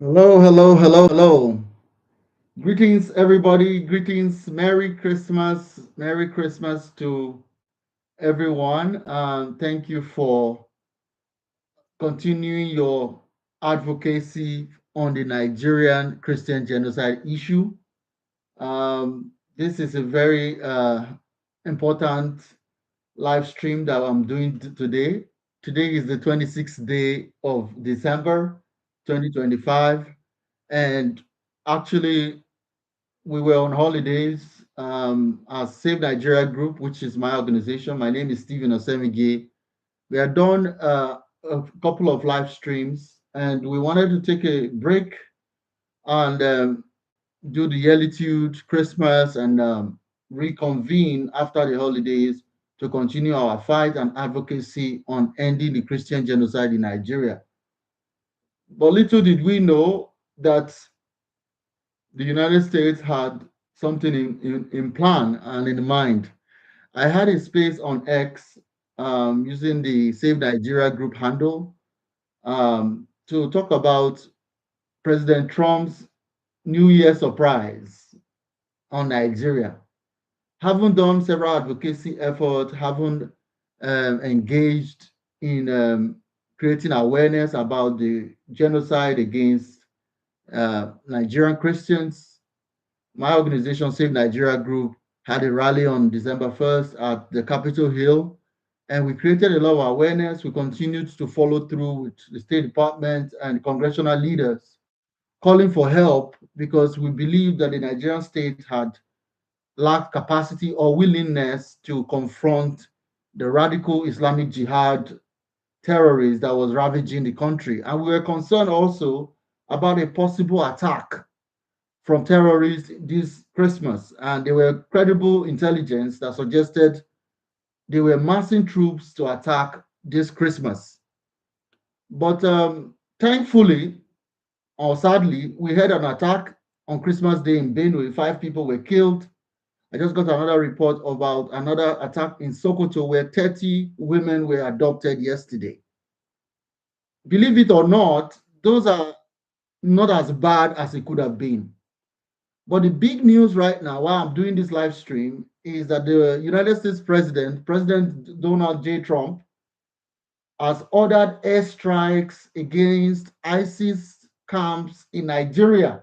Hello, hello, hello, hello. Greetings, everybody. Greetings. Merry Christmas. Merry Christmas to everyone. Thank you for continuing your advocacy on the Nigerian Christian genocide issue. This is a very important live stream that I'm doing today. Today is the 26th day of December 2025. And actually, we were on holidays as Save Nigeria Group, which is my organization. My name is Stephen Osemige. We had done a couple of live streams, and we wanted to take a break and do the Yelitude Christmas and reconvene after the holidays to continue our fight and advocacy on ending the Christian genocide in Nigeria. But little did we know that the United States had something in plan and in mind. I had a space on X using the Save Nigeria group handle to talk about President Trump's New Year surprise on Nigeria. Haven't done several advocacy efforts, haven't engaged in creating awareness about the genocide against Nigerian Christians. My organization, Save Nigeria Group, had a rally on December 1st at the Capitol Hill, and we created a lot of awareness. We continued to follow through with the State Department and congressional leaders calling for help because we believed that the Nigerian state had lacked capacity or willingness to confront the radical Islamic Jihad terrorists that was ravaging the country. And we were concerned also about a possible attack from terrorists this Christmas, and there were credible intelligence that suggested they were massing troops to attack this Christmas. But thankfully, or sadly, we had an attack on Christmas Day in Benue. 5 people were killed. I just got another report about another attack in Sokoto where 30 women were adopted yesterday. Believe it or not, those are not as bad as it could have been. But the big news right now, while I'm doing this live stream, is that the United States President, President Donald J. Trump, has ordered airstrikes against ISIS camps in Nigeria.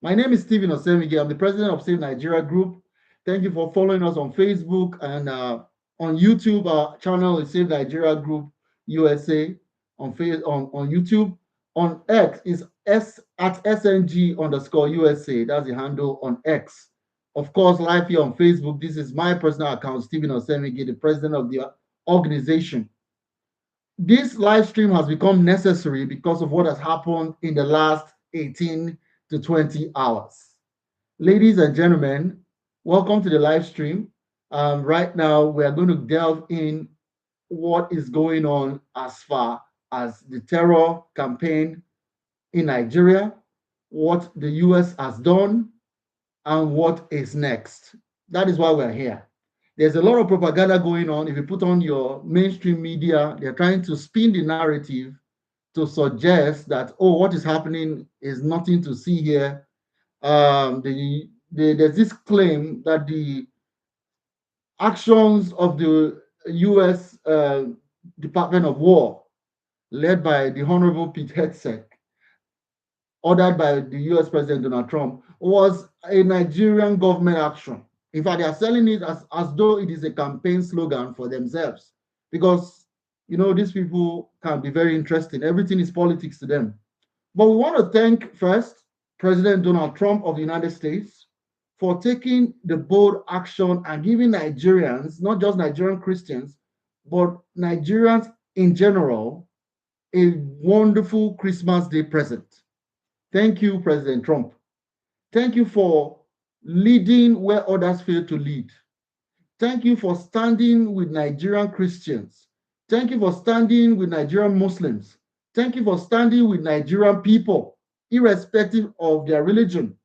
My name is Stephen Osemige. I'm the president of Save Nigeria Group. Thank you for following us on Facebook and on YouTube. Our channel is Save Nigeria Group USA on YouTube. On X is at SNG underscore USA. That's the handle on X. Of course, live here on Facebook. This is my personal account, Stephen Osemige, the president of the organization. This live stream has become necessary because of what has happened in the last 18 to 20 hours. Ladies and gentlemen, welcome to the live stream. Right now, we are going to delve in what is going on as far as the terror campaign in Nigeria, what the US has done, and what is next. That is why we're here. There's a lot of propaganda going on. If you put on your mainstream media, they're trying to spin the narrative to suggest that, oh, what is happening is nothing to see here. There's this claim that the actions of the US Department of War, led by the Honorable Pete Hegseth, ordered by the US President Donald Trump, was a Nigerian government action. In fact, they are selling it as though it is a campaign slogan for themselves. Because, these people can be very interesting. Everything is politics to them. But we want to thank first President Donald Trump of the United States for taking the bold action and giving Nigerians, not just Nigerian Christians, but Nigerians in general, a wonderful Christmas Day present. Thank you, President Trump. Thank you for leading where others fail to lead. Thank you for standing with Nigerian Christians. Thank you for standing with Nigerian Muslims. Thank you for standing with Nigerian people, irrespective of their religion.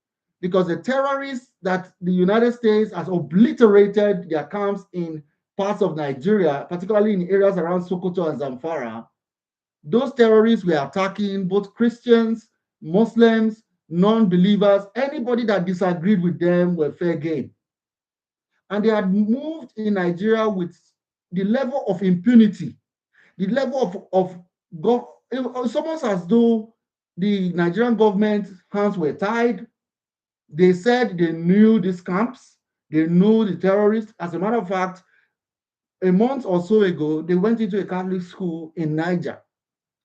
Because the terrorists that the United States has obliterated their camps in parts of Nigeria, particularly in areas around Sokoto and Zamfara, Those terrorists were attacking both Christians, Muslims, non-believers, anybody that disagreed with them were fair game. And they had moved in Nigeria with the level of impunity, the level of it's almost as though the Nigerian government hands were tied. They said they knew these camps, they knew the terrorists. As a matter of fact, a month or so ago, they went into a Catholic school in Niger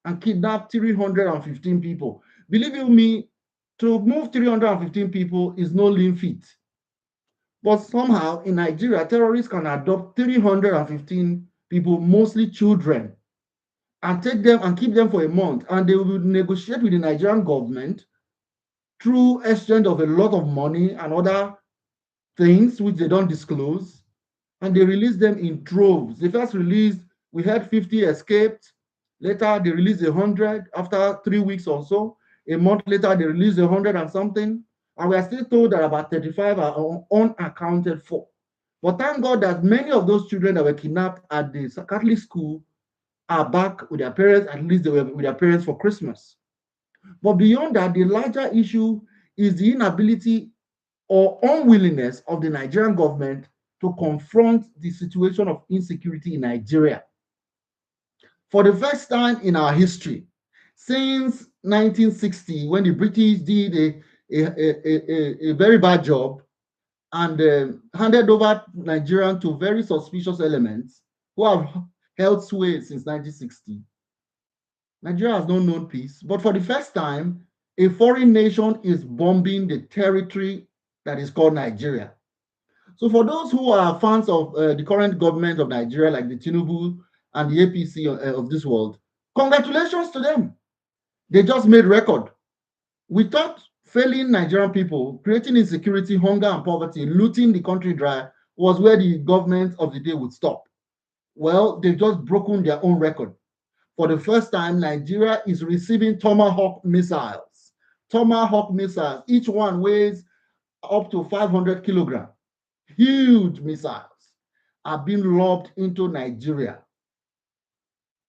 and kidnapped 315 people. Believe you me, to move 315 people is no lean feat. But somehow in Nigeria, terrorists can adopt 315 people, mostly children, and take them and keep them for a month. And they will negotiate with the Nigerian government through exchange of a lot of money and other things which they don't disclose. And they release them in droves. They first released, we had 50 escaped. Later, they released 100 after 3 weeks or so. A month later, they released 100 and something. And we are still told that about 35 are unaccounted for. But thank God that many of those children that were kidnapped at the Catholic school are back with their parents. At least they were with their parents for Christmas. But beyond that, the larger issue is the inability or unwillingness of the Nigerian government to confront the situation of insecurity in Nigeria. For the first time in our history, since 1960, when the British did a very bad job and handed over Nigeria to very suspicious elements who have held sway since 1960, Nigeria has not known peace. But for the first time, a foreign nation is bombing the territory that is called Nigeria. So for those who are fans of the current government of Nigeria, like the Tinubu and the APC of this world, congratulations to them. They just made record. We thought failing Nigerian people, creating insecurity, hunger and poverty, looting the country dry was where the government of the day would stop. Well, they've just broken their own record. For the first time, Nigeria is receiving Tomahawk missiles. Tomahawk missiles, each one weighs up to 500 kilograms. Huge missiles are being lobbed into Nigeria.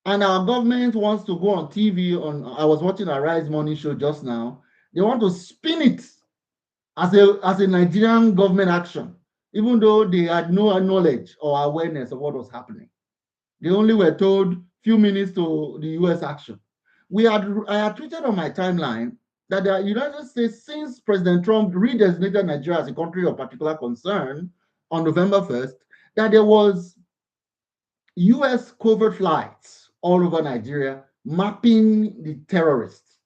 And our government wants to go on TV. I was watching a Rise Morning show just now. They want to spin it as a Nigerian government action, even though they had no knowledge or awareness of what was happening. They only were told few minutes to the US action. I had tweeted on my timeline that the United States, since President Trump redesignated Nigeria as a country of particular concern on November 1st, that there was US covert flights all over Nigeria mapping the terrorists.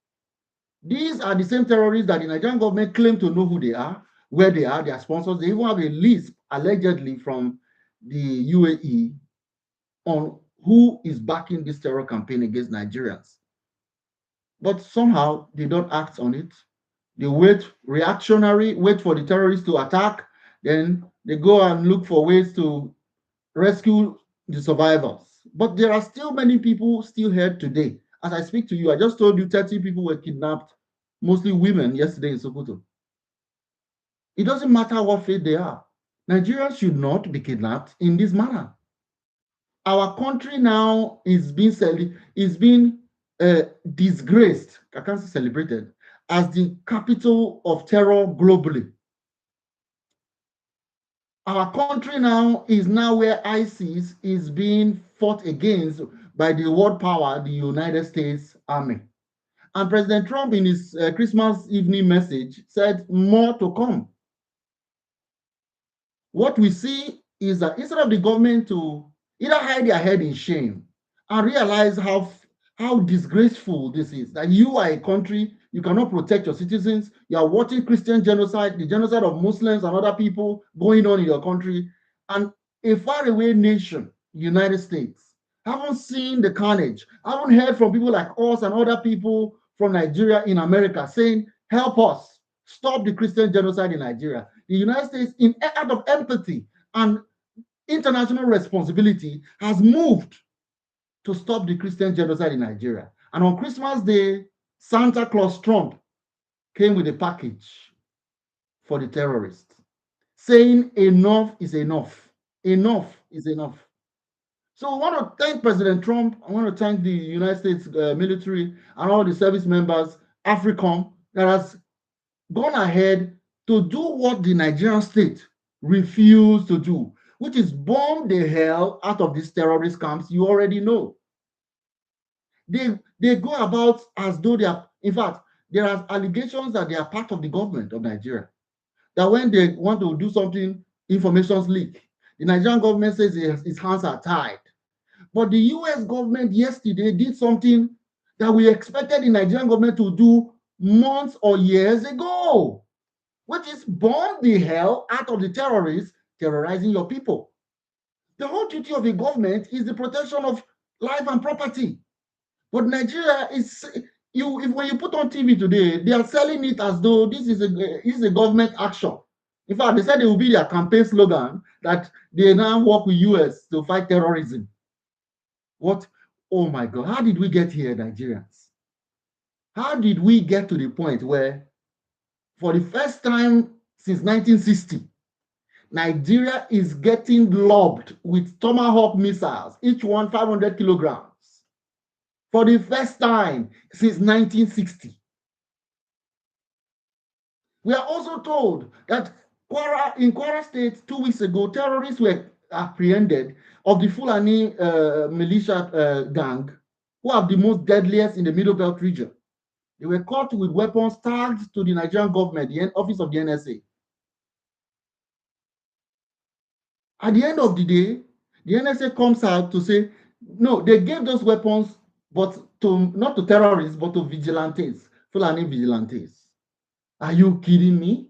These are the same terrorists that the Nigerian government claim to know who they are, where they are, their sponsors. They even have a list, allegedly, from the UAE on who is backing this terror campaign against Nigerians. But somehow they don't act on it. They wait for the terrorists to attack, then they go and look for ways to rescue the survivors. But there are still many people still here today. As I speak to you, I just told you 30 people were kidnapped, mostly women, yesterday in Sokoto. It doesn't matter what faith they are. Nigerians should not be kidnapped in this manner. Our country now is being disgraced, I can't say celebrated, as the capital of terror globally. Our country now is where ISIS is being fought against by the world power, the United States Army. And President Trump, in his Christmas evening message, said more to come. What we see is that instead of the government to either hide their head in shame and realize how disgraceful this is, that you are a country, you cannot protect your citizens, you are watching Christian genocide, the genocide of Muslims and other people going on in your country, and a faraway nation, United States, haven't seen the carnage, haven't heard from people like us and other people from Nigeria in America saying, help us stop the Christian genocide in Nigeria. The United States, in out of empathy and international responsibility, has moved to stop the Christian genocide in Nigeria. And on Christmas Day, Santa Claus Trump came with a package for the terrorists, saying enough is enough. Enough is enough. So I want to thank President Trump. I want to thank the United States military and all the service members, AFRICOM, that has gone ahead to do what the Nigerian state refused to do, which is bomb the hell out of these terrorist camps. You already know. They go about as though they are, in fact, there are allegations that they are part of the government of Nigeria. That when they want to do something, information leak. The Nigerian government says its hands are tied. But the US government yesterday did something that we expected the Nigerian government to do months or years ago, which is bomb the hell out of the terrorists terrorizing your people. The whole duty of a government is the protection of life and property. But Nigeria is if when you put on TV today, they are selling it as though this is a government action. In fact, they said it will be their campaign slogan that they now work with US to fight terrorism. What? Oh my God! How did we get here, Nigerians? How did we get to the point where, for the first time since 1960, Nigeria is getting lobbed with Tomahawk missiles, each one 500 kilograms, for the first time since 1960. We are also told that in Kwara State 2 weeks ago, terrorists were apprehended of the Fulani militia gang, who are the most deadliest in the Middle Belt region. They were caught with weapons tagged to the Nigerian government, the office of the NSA. At the end of the day, the NSA comes out to say, no, they gave those weapons, but not to terrorists, but to vigilantes, Fulani vigilantes. Are you kidding me?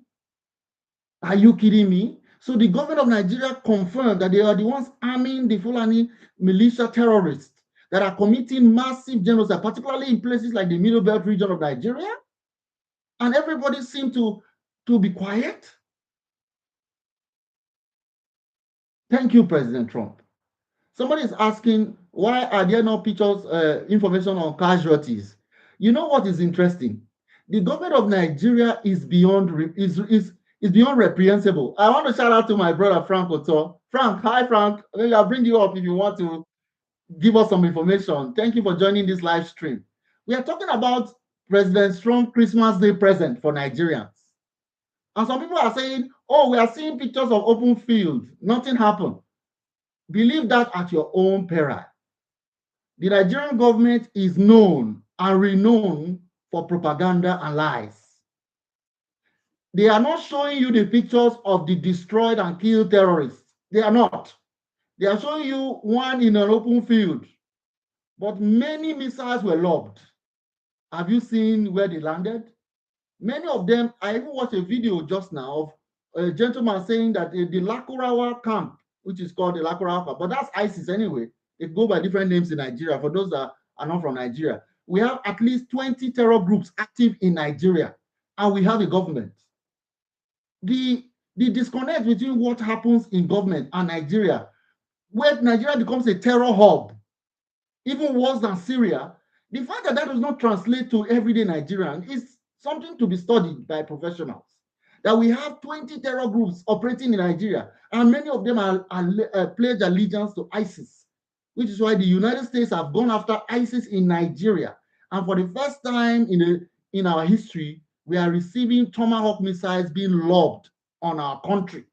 Are you kidding me? So the government of Nigeria confirmed that they are the ones arming the Fulani militia terrorists that are committing massive genocide, particularly in places like the Middle Belt region of Nigeria. And everybody seemed to be quiet. Thank you, President Trump. Somebody is asking, why are there no pictures, information on casualties? You know what is interesting? The government of Nigeria is beyond reprehensible. I want to shout out to my brother Frank Oto. Frank, hi Frank. Maybe I'll bring you up if you want to give us some information. Thank you for joining this live stream. We are talking about President Trump's Christmas Day present for Nigerians. And some people are saying, oh, we are seeing pictures of open fields. Nothing happened. Believe that at your own peril. The Nigerian government is known and renowned for propaganda and lies. They are not showing you the pictures of the destroyed and killed terrorists. They are not. They are showing you one in an open field. But many missiles were lobbed. Have you seen where they landed? Many of them, I even watched a video just now of a gentleman saying that the Lakurawa camp, which is called the Lakurawa camp, but that's ISIS anyway. They go by different names in Nigeria for those that are not from Nigeria. We have at least 20 terror groups active in Nigeria, and we have a government. The disconnect between what happens in government and Nigeria, where Nigeria becomes a terror hub, even worse than Syria, the fact that that does not translate to everyday Nigerian is something to be studied by professionals. That we have 20 terror groups operating in Nigeria, and many of them are pledge allegiance to ISIS, which is why the United States have gone after ISIS in Nigeria. And for the first time in our history, we are receiving Tomahawk missiles being lobbed on our country.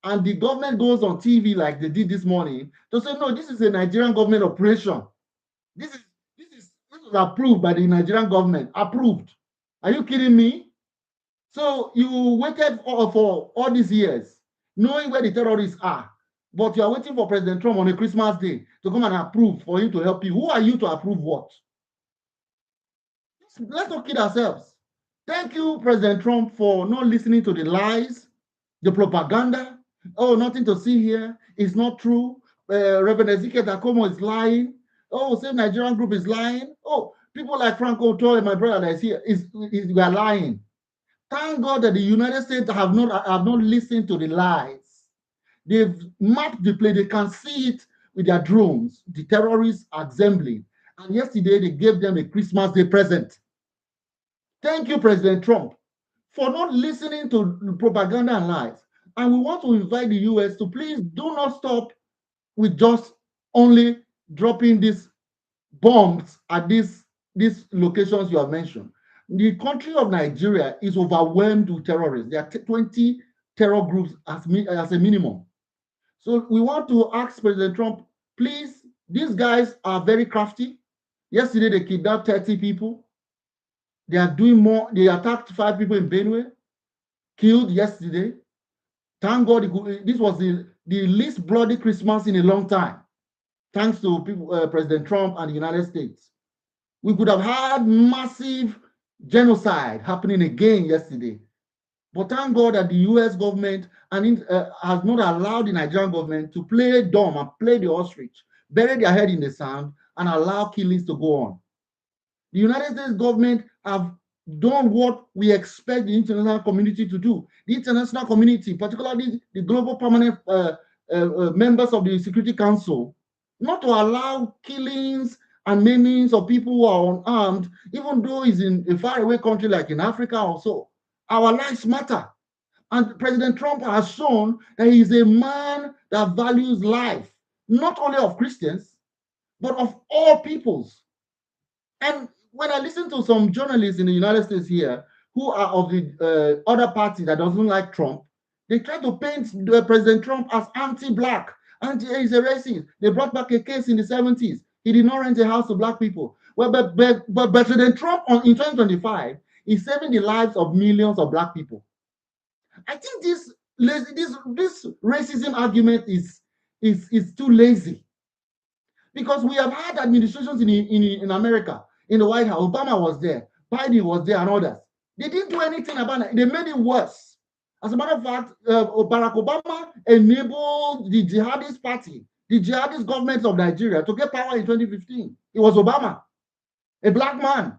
And the government goes on TV like they did this morning to say, no, this is a Nigerian government operation. This is approved by the Nigerian government. Approved. Are you kidding me? So you waited for all these years, knowing where the terrorists are, but you are waiting for President Trump on a Christmas day to come and approve for him to help you. Who are you to approve what? Let's not kid ourselves. Thank you, President Trump, for not listening to the lies, the propaganda. Oh, nothing to see here. It's not true. Reverend Ezekiel Dakomo is lying. Oh, same Nigerian group is lying. Oh, people like Frank Oto, my brother that is here, we are lying. Thank God that the United States have not listened to the lies. They've mapped the play. They can see it with their drones. The terrorists are assembling. And yesterday, they gave them a Christmas Day present. Thank you, President Trump, for not listening to propaganda and lies. And we want to invite the US to please do not stop with just only dropping these bombs at these locations you have mentioned. The country of Nigeria is overwhelmed with terrorists. There are 20 terror groups as a minimum. So we want to ask President Trump, please, these guys are very crafty. Yesterday, they kidnapped 30 people. They are doing more. They attacked 5 people in Benue, killed yesterday. Thank God this was the least bloody Christmas in a long time, thanks to President Trump and the United States. We could have had massive genocide happening again yesterday. But thank God that the US government has not allowed the Nigerian government to play dumb and play the ostrich, bury their head in the sand, and allow killings to go on. The United States government have done what we expect the international community to do. The international community, particularly the global permanent members of the Security Council, not to allow killings and maimings of people who are unarmed, even though it's in a faraway country like in Africa or so. Our lives matter. And President Trump has shown that he is a man that values life, not only of Christians, but of all peoples. And when I listen to some journalists in the United States here who are of the other party that doesn't like Trump, they try to paint President Trump as anti-black, he's a racist. They brought back a case in the 70s. He did not rent a house to black people. Well, but President Trump in 2025 is saving the lives of millions of black people. I think this racism argument is too lazy, because we have had administrations in America. In the White House, Obama was there, Biden was there, and others. They didn't do anything about it. They made it worse. As a matter of fact, Barack Obama enabled the jihadist party, the jihadist government of Nigeria, to get power in 2015. It was Obama, a black man.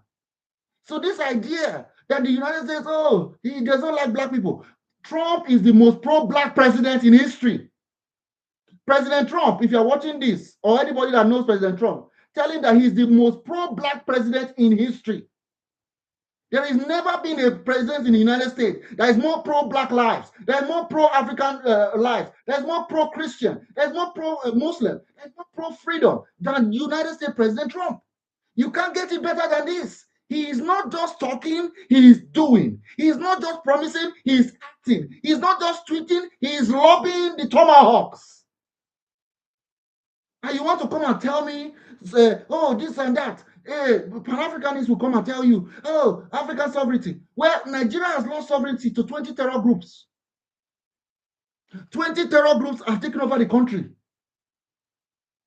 So this idea that the United States, oh, he doesn't like black people. Trump is the most pro-black president in history. President Trump, if you're watching this, or anybody that knows President Trump, tell him that he's the most pro-black president in history. There has never been a president in the United States that is more pro-black lives, that is more pro-African lives, that is more pro-Christian, that is more pro-Muslim, that is more pro-freedom than United States President Trump. You can't get it better than this. He is not just talking, he is doing. He is not just promising, he is acting. He is not just tweeting, he is lobbying the tomahawks. And you want to come and tell me, oh, this and that. Pan-Africanists will come and tell you, oh, African sovereignty. Well, Nigeria has lost sovereignty to 20 terror groups. 20 terror groups have taken over the country.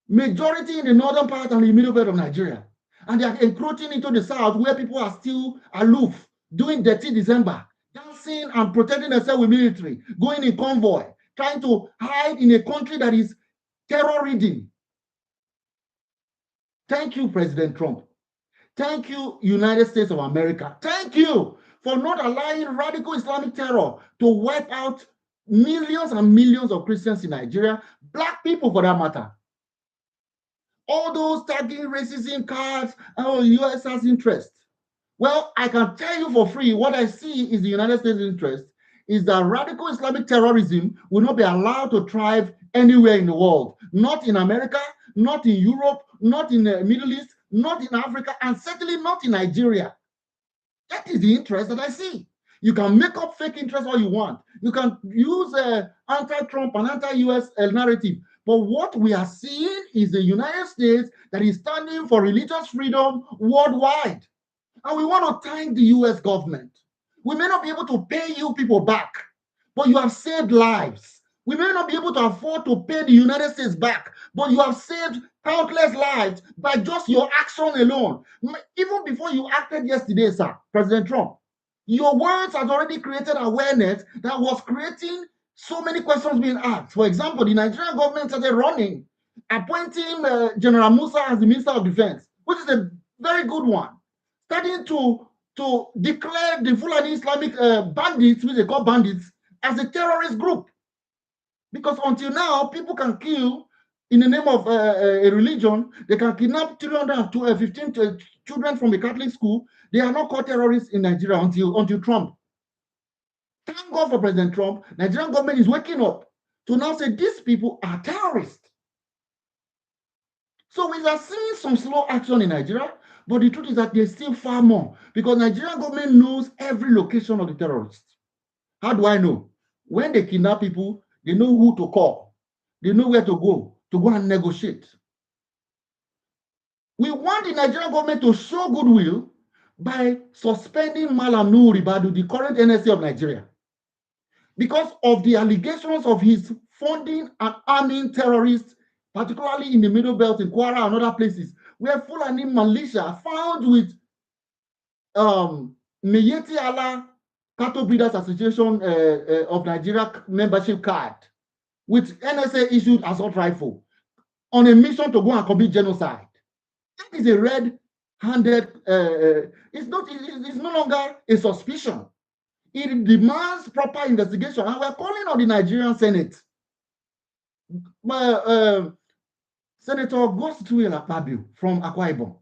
Majority in the northern part and the middle belt of Nigeria. And they are encroaching into the south, where people are still aloof, doing dirty December, dancing and protecting themselves with military, going in convoy, trying to hide in a country that is terror-ridden. Thank you, President Trump. Thank you, United States of America. Thank you for not allowing radical Islamic terror to wipe out millions and millions of Christians in Nigeria, black people for that matter. All those tagging racism cards, oh, US has interest. Well, I can tell you for free, what I see is the United States interest is that radical Islamic terrorism will not be allowed to thrive anywhere in the world. Not in America, not in Europe, not in the Middle East, not in Africa, and certainly not in Nigeria. That is the interest that I see. You can make up fake interest all you want. You can use anti-Trump and anti-US narrative. But what we are seeing is the United States that is standing for religious freedom worldwide. And we want to thank the US government. We may not be able to pay you people back, but you have saved lives. We may not be able to afford to pay the United States back, but you have saved countless lives by just your action alone. Even before you acted yesterday, sir, President Trump, your words had already created awareness that was creating so many questions being asked. For example, the Nigerian government started running, appointing General Musa as the Minister of Defense, which is a very good one. Starting to declare the Fulani Islamic bandits, which they call bandits, as a terrorist group. Because until now, people can kill in the name of a religion. They can kidnap 315 children from a Catholic school. They are not called terrorists in Nigeria until Trump. Thank God for President Trump. Nigerian government is waking up to now say these people are terrorists. So we are seeing some slow action in Nigeria, but the truth is that there's still far more because Nigerian government knows every location of the terrorists. How do I know? When they kidnap people, they know who to call. They know where to go and negotiate. We want the Nigerian government to show goodwill by suspending Malam Nuhu Ribadu, the current NSA of Nigeria, because of the allegations of his funding and arming terrorists, particularly in the Middle Belt in Kwara and other places, where Fulani militia found with Meyeti Allah Cattle Breeders Association of Nigeria membership card, with NSA issued assault rifle on a mission to go and commit genocide. That is a red-handed. It's no longer a suspicion. It demands proper investigation, and we're calling on the Nigerian Senate. Senator Godswill Akpabio from Akwa Ibom.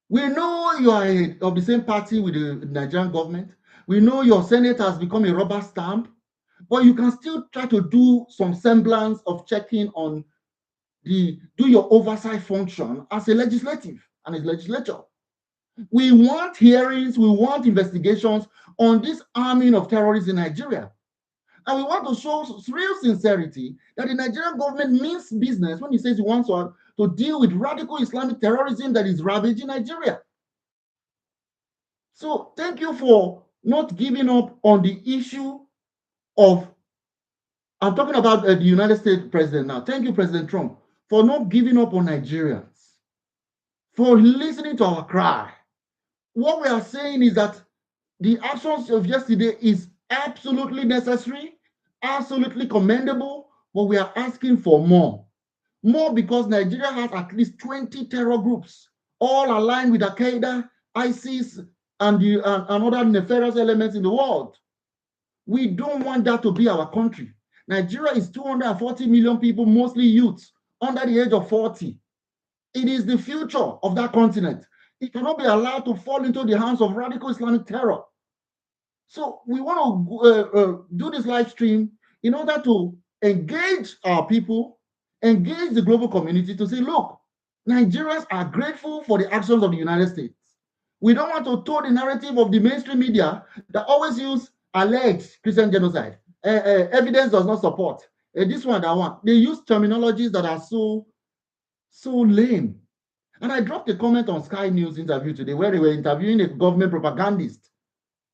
We know you are of the same party with the Nigerian government. We know your Senate has become a rubber stamp, but you can still try to do some semblance of checking on do your oversight function as a legislative and a legislature. We want hearings, we want investigations on this arming of terrorists in Nigeria. And we want to show real sincerity that the Nigerian government means business when it says it wants to deal with radical Islamic terrorism that is ravaging Nigeria. So thank you for not giving up on the issue of, I'm talking about the United States president now. Thank you, President Trump, for not giving up on Nigerians, for listening to our cry. What we are saying is that the actions of yesterday is absolutely necessary, absolutely commendable, but we are asking for more. More because Nigeria has at least 20 terror groups, all aligned with Al-Qaeda, ISIS, and other nefarious elements in the world. We don't want that to be our country. Nigeria is 240 million people, mostly youths, under the age of 40. It is the future of that continent. It cannot be allowed to fall into the hands of radical Islamic terror. So we want to do this live stream in order to engage our people, engage the global community to say, look, Nigerians are grateful for the actions of the United States. We don't want to tow the narrative of the mainstream media that always use alleged Christian genocide. Evidence does not support. This one, that one. They use terminologies that are so lame. And I dropped a comment on Sky News interview today where they were interviewing a government propagandist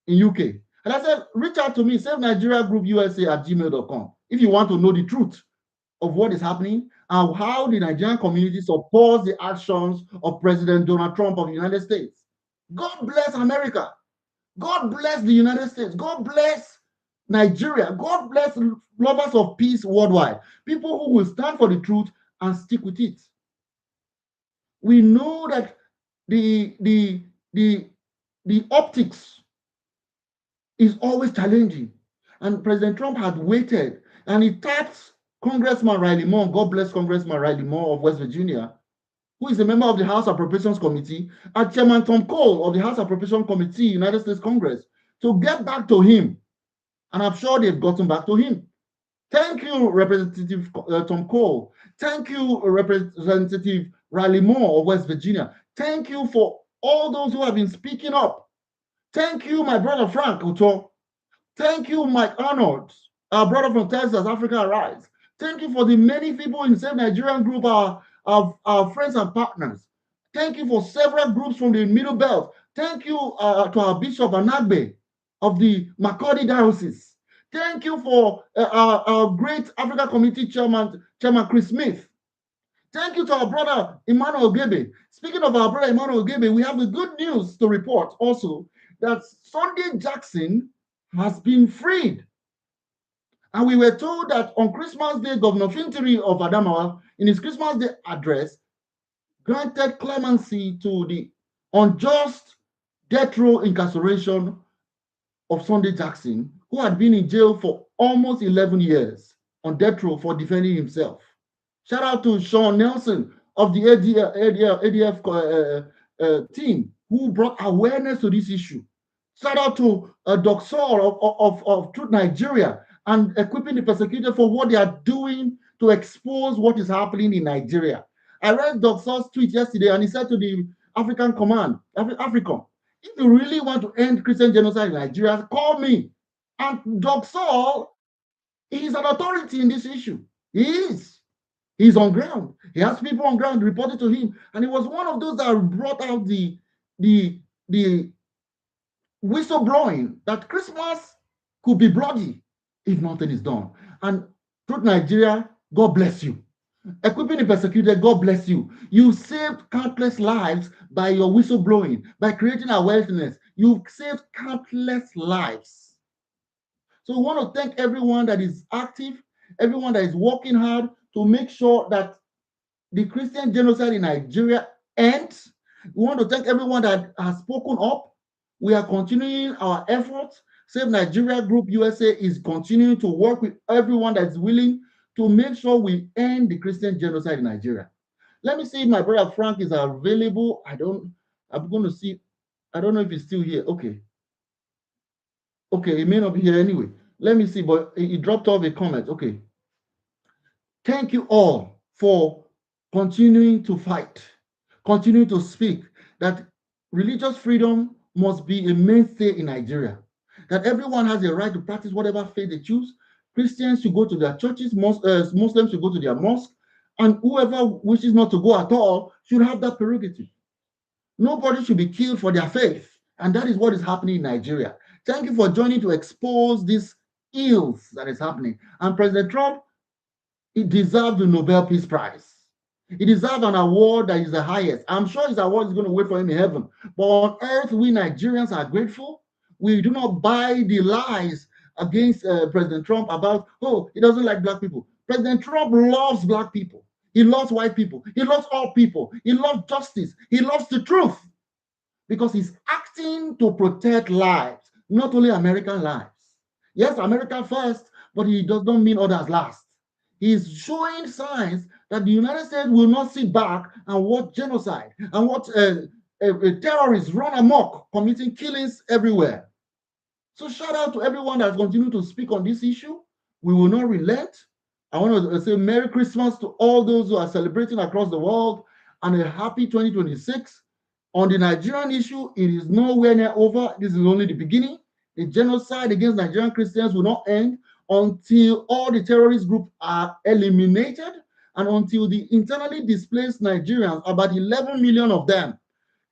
in UK. And I said, reach out to me, Save Nigeria Group USA at gmail.com if you want to know the truth of what is happening and how the Nigerian community supports the actions of President Donald Trump of the United States. God bless America. God bless the United States. God bless Nigeria. God bless lovers of peace worldwide. People who will stand for the truth and stick with it. We know that the optics is always challenging. And President Trump had waited and he tapped Congressman Riley Moore, God bless Congressman Riley Moore of West Virginia, who is a member of the House Appropriations Committee, and Chairman Tom Cole of the House Appropriations Committee, United States Congress, to get back to him. And I'm sure they've gotten back to him. Thank you, Representative Tom Cole. Thank you, Representative Riley Moore of West Virginia. Thank you for all those who have been speaking up. Thank you, my brother Frank Uto. Thank you, Mike Arnold, our brother from Texas, Africa Arise. Thank you for the many people in the Save Nigerian Group, our friends and partners. Thank you for several groups from the Middle Belt. Thank you to our Bishop Anagbe of the Makurdi Diocese. Thank you for our great Africa Committee Chairman Chris Smith. Thank you to our brother Emmanuel Ogebe. Speaking of our brother Emmanuel Ogebe, we have the good news to report also that Sunday Jackson has been freed. And we were told that on Christmas Day, Governor Fintiri of Adamawa, in his Christmas Day address, granted clemency to the unjust death row incarceration of Sunday Jackson, who had been in jail for almost 11 years on death row for defending himself. Shout out to Sean Nelson of the ADF team who brought awareness to this issue. Shout out to Doc Saul of Truth Nigeria and equipping the persecuted for what they are doing to expose what is happening in Nigeria. I read Dr. tweet yesterday, and he said to the African Command, Africom, if you really want to end Christian genocide in Nigeria, call me. And Dr. is an authority in this issue. He is. He's on ground. He has people on ground reporting to him. And he was one of those that brought out the whistleblowing that Christmas could be bloody if nothing is done. And Truth Nigeria, God bless you. Equipping the persecuted, God bless you. You saved countless lives by your whistleblowing, by creating awareness. You've saved countless lives. So we want to thank everyone that is active, everyone that is working hard to make sure that the Christian genocide in Nigeria ends. We want to thank everyone that has spoken up. We are continuing our efforts. Save Nigeria Group USA is continuing to work with everyone that's willing to make sure we end the Christian genocide in Nigeria. Let me see if my brother Frank is available. I'm going to see. I don't know if he's still here. Okay. Okay, he may not be here anyway. Let me see, but he dropped off a comment. Okay. Thank you all for continuing to fight, continuing to speak that religious freedom must be a mainstay in Nigeria, that everyone has a right to practice whatever faith they choose. Christians should go to their churches, Muslims should go to their mosque, and whoever wishes not to go at all should have that prerogative. Nobody should be killed for their faith, and that is what is happening in Nigeria. Thank you for joining to expose these ills that is happening. And President Trump, he deserves the Nobel Peace Prize. He deserves an award that is the highest. I'm sure his award is going to wait for him in heaven. But on earth, we Nigerians are grateful. We do not buy the lies against President Trump about, oh, he doesn't like black people. President Trump loves black people. He loves white people. He loves all people. He loves justice. He loves the truth because he's acting to protect lives, not only American lives. Yes, America first, but he does not mean others last. He's showing signs that the United States will not sit back and watch genocide and watch terrorists run amok, committing killings everywhere. So shout out to everyone that continues to speak on this issue. We will not relent. I want to say Merry Christmas to all those who are celebrating across the world and a happy 2026. On the Nigerian issue, it is nowhere near over. This is only the beginning. The genocide against Nigerian Christians will not end until all the terrorist groups are eliminated and until the internally displaced Nigerians, about 11 million of them,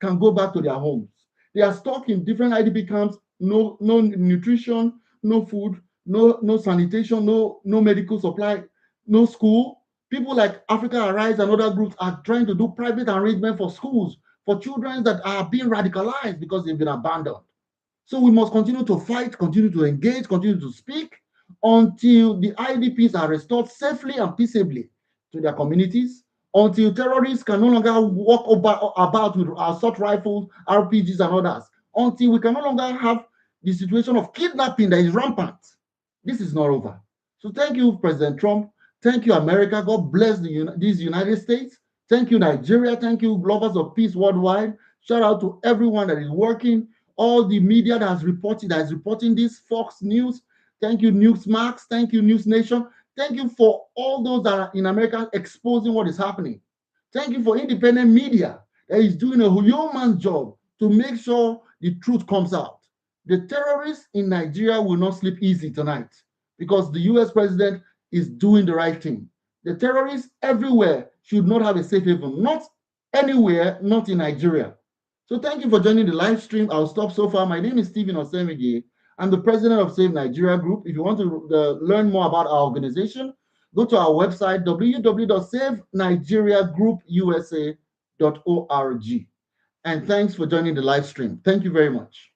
can go back to their homes. They are stuck in different IDP camps, no nutrition, no food, no sanitation, no medical supply, no school. People like Africa Arise and other groups are trying to do private arrangement for schools for children that are being radicalized because they've been abandoned. So we must continue to fight, continue to engage, continue to speak until the IDPs are restored safely and peaceably to their communities, until terrorists can no longer walk about with assault rifles, RPGs, and others, until we can no longer have the situation of kidnapping that is rampant. This is not over. So thank you, President Trump. Thank you, America. God bless these United States. Thank you, Nigeria. Thank you, lovers of peace worldwide. Shout out to everyone that is working, all the media that is reporting this, Fox News. Thank you, Newsmax. Thank you, News Nation. Thank you for all those that are in America exposing what is happening. Thank you for independent media that is doing a yeoman's job to make sure the truth comes out. The terrorists in Nigeria will not sleep easy tonight because the US president is doing the right thing. The terrorists everywhere should not have a safe haven, not anywhere, not in Nigeria. So thank you for joining the live stream. I'll stop so far. My name is Stephen Osemege. I'm the president of Save Nigeria Group. If you want to learn more about our organization, go to our website, www.savenigeriagroupusa.org. And thanks for joining the live stream. Thank you very much.